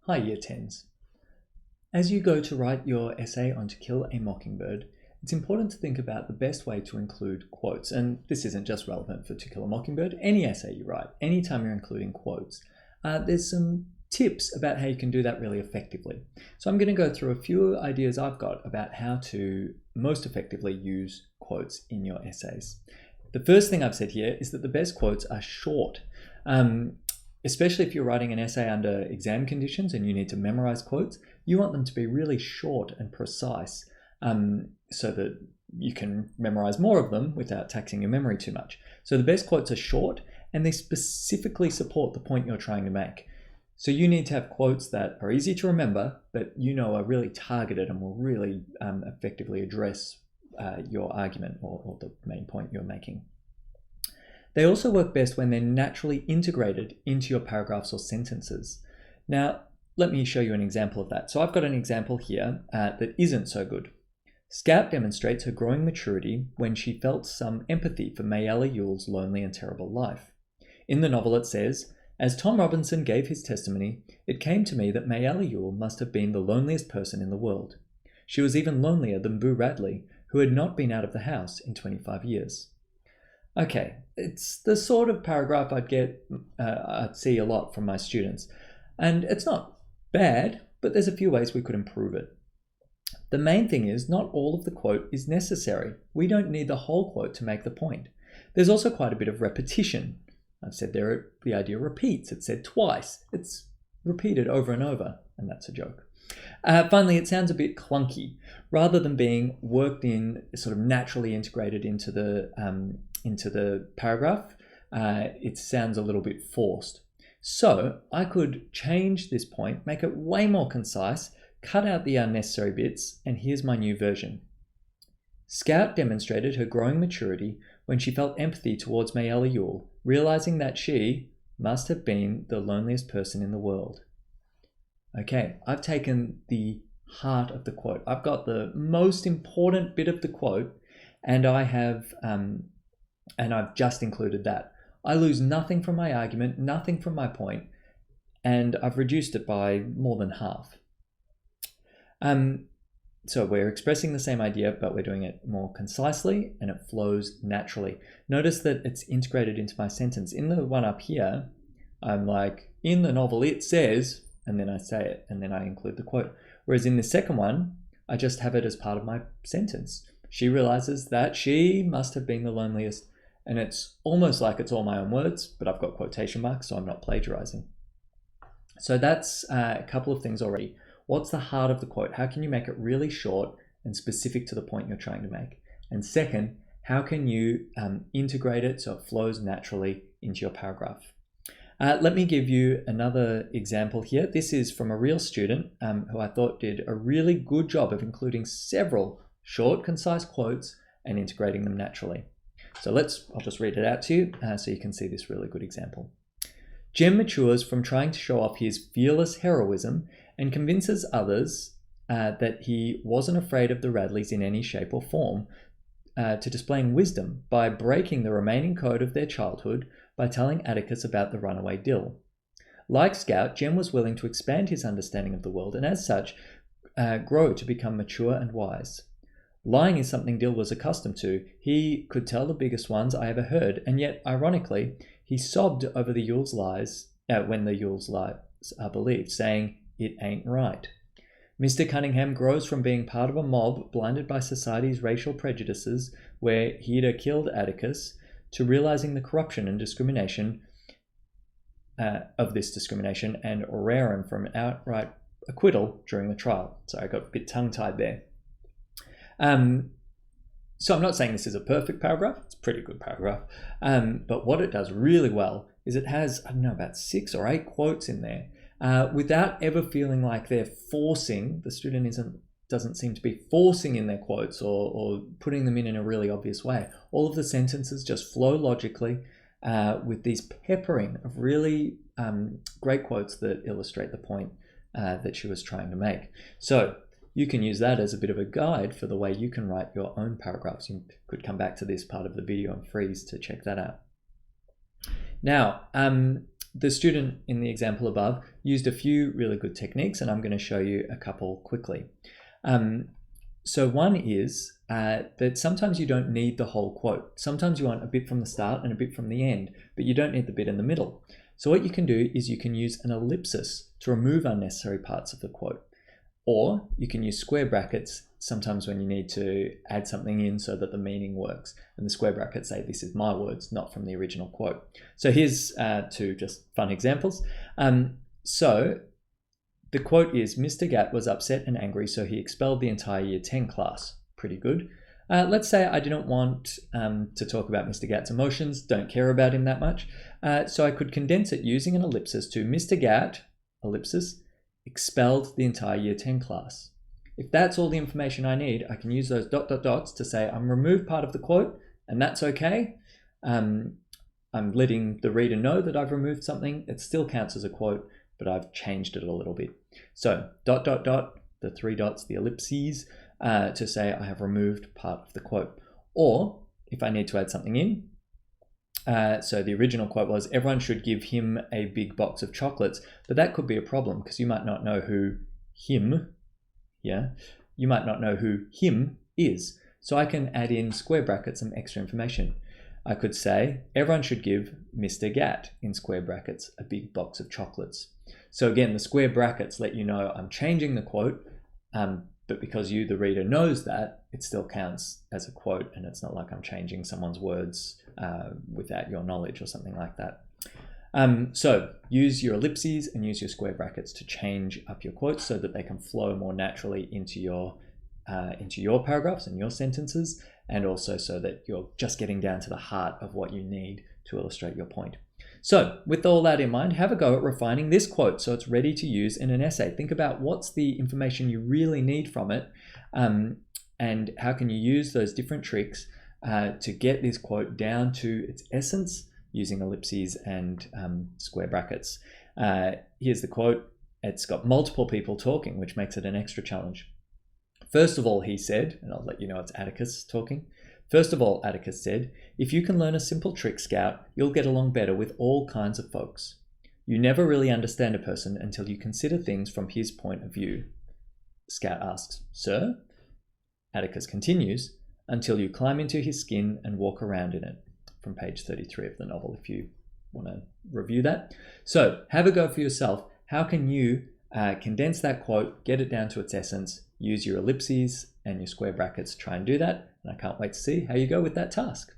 Hi Year 10s. As you go to write your essay on To Kill a Mockingbird, it's important to think about the best way to include quotes. And this isn't just relevant for To Kill a Mockingbird. Any essay you write, anytime you're including quotes, there's some tips about how you can do that really effectively. So I'm going to go through a few ideas I've got about how to most effectively use quotes in your essays. The first thing I've said here is that the best quotes are short. Especially if you're writing an essay under exam conditions and you need to memorize quotes, you want them to be really short and precise so that you can memorize more of them without taxing your memory too much. So the best quotes are short and they specifically support the point you're trying to make. So you need to have quotes that are easy to remember, but you know are really targeted and will really effectively address your argument or the main point you're making. They also work best when they're naturally integrated into your paragraphs or sentences. Now, let me show you an example of that. So I've got an example here that isn't so good. Scout demonstrates her growing maturity when she felt some empathy for Mayella Yule's lonely and terrible life. In the novel it says, "As Tom Robinson gave his testimony, it came to me that Mayella Yule must have been the loneliest person in the world. She was even lonelier than Boo Radley, who had not been out of the house in 25 years. Okay, it's the sort of paragraph I'd see a lot from my students. And it's not bad, but there's a few ways we could improve it. The main thing is not all of the quote is necessary. We don't need the whole quote to make the point. There's also quite a bit of repetition. I've said there the idea repeats. It's said twice. It's repeated over and over, and that's a joke. Finally, it sounds a bit clunky. Rather than being worked in, sort of naturally integrated into the paragraph, it sounds a little bit forced. So I could change this point, make it way more concise, cut out the unnecessary bits, and here's my new version. Scout demonstrated her growing maturity when she felt empathy towards Mayella Yule, realizing that she must have been the loneliest person in the world. Okay, I've taken the heart of the quote. I've got the most important bit of the quote, and I've just included that. I lose nothing from my argument, nothing from my point, and I've reduced it by more than half. So we're expressing the same idea, but we're doing it more concisely and it flows naturally. Notice that it's integrated into my sentence. In the one up here, I'm like, in the novel it says, and then I say it, and then I include the quote. Whereas in the second one, I just have it as part of my sentence. She realizes that she must have been the loneliest, and it's almost like it's all my own words, but I've got quotation marks, so I'm not plagiarizing. So that's a couple of things already. What's the heart of the quote? How can you make it really short and specific to the point you're trying to make? And second, how can you integrate it so it flows naturally into your paragraph? Let me give you another example here. This is from a real student who I thought did a really good job of including several short, concise quotes and integrating them naturally. So I'll just read it out to you so you can see this really good example. Jem matures from trying to show off his fearless heroism and convinces others that he wasn't afraid of the Radleys in any shape or form, to displaying wisdom by breaking the remaining code of their childhood by telling Atticus about the runaway Dill. Like Scout, Jem was willing to expand his understanding of the world and as such grow to become mature and wise. Lying is something Dill was accustomed to. He could tell the biggest ones I ever heard, and yet, ironically, he sobbed over the Yule's lies when the Yule's lies are believed, saying, "It ain't right." Mr. Cunningham grows from being part of a mob blinded by society's racial prejudices where he'd killed Atticus to realizing the corruption and discrimination of this discrimination and raring from an outright acquittal during the trial. Sorry, I got a bit tongue-tied there. So I'm not saying this is a perfect paragraph. It's a pretty good paragraph. But what it does really well is it has, about 6 or 8 quotes in there without ever feeling like they're forcing. The student doesn't seem to be forcing in their quotes or putting them in a really obvious way. All of the sentences just flow logically with these peppering of really great quotes that illustrate the point that she was trying to make. So you can use that as a bit of a guide for the way you can write your own paragraphs. You could come back to this part of the video and freeze to check that out. Now, the student in the example above used a few really good techniques, and I'm going to show you a couple quickly. So one is that sometimes you don't need the whole quote. Sometimes you want a bit from the start and a bit from the end, but you don't need the bit in the middle. So what you can do is you can use an ellipsis to remove unnecessary parts of the quote. Or you can use square brackets sometimes when you need to add something in so that the meaning works. And the square brackets say, this is my words, not from the original quote. So here's two just fun examples. So the quote is, Mr. Gatt was upset and angry, so he expelled the entire Year 10 class. Pretty good. Let's say I didn't want to talk about Mr. Gatt's emotions, don't care about him that much. So I could condense it using an ellipsis to Mr. Gatt, ellipsis, expelled the entire Year 10 class. If that's all the information I need, I can use those ... to say I'm removed part of the quote, and that's okay. I'm letting the reader know that I've removed something. It still counts as a quote, but I've changed it a little bit. So ... the 3 dots, the ellipses, to say I have removed part of the quote. Or if I need to add something in, so the original quote was, everyone should give him a big box of chocolates, but that could be a problem because you might not know who him, you might not know who him is. So I can add in square brackets some extra information. I could say, everyone should give Mr. Gatt, in square brackets, a big box of chocolates. So again, the square brackets let you know I'm changing the quote, but because you, the reader, knows that, it still counts as a quote, and it's not like I'm changing someone's words without your knowledge or something like that. So use your ellipses and use your square brackets to change up your quotes so that they can flow more naturally into your paragraphs and your sentences, and also so that you're just getting down to the heart of what you need to illustrate your point. So with all that in mind, have a go at refining this quote so it's ready to use in an essay. Think about what's the information you really need from it, and how can you use those different tricks to get this quote down to its essence using ellipses and square brackets. Here's the quote. It's got multiple people talking, which makes it an extra challenge. First of all, he said, and I'll let you know it's Atticus talking. First of all, Atticus said, if you can learn a simple trick, Scout, you'll get along better with all kinds of folks. You never really understand a person until you consider things from his point of view. Scout asks, Sir? Atticus continues, until you climb into his skin and walk around in it. From page 33 of the novel, if you want to review that. So have a go for yourself. How can you condense that quote, get it down to its essence, use your ellipses and your square brackets to try and do that? And I can't wait to see how you go with that task.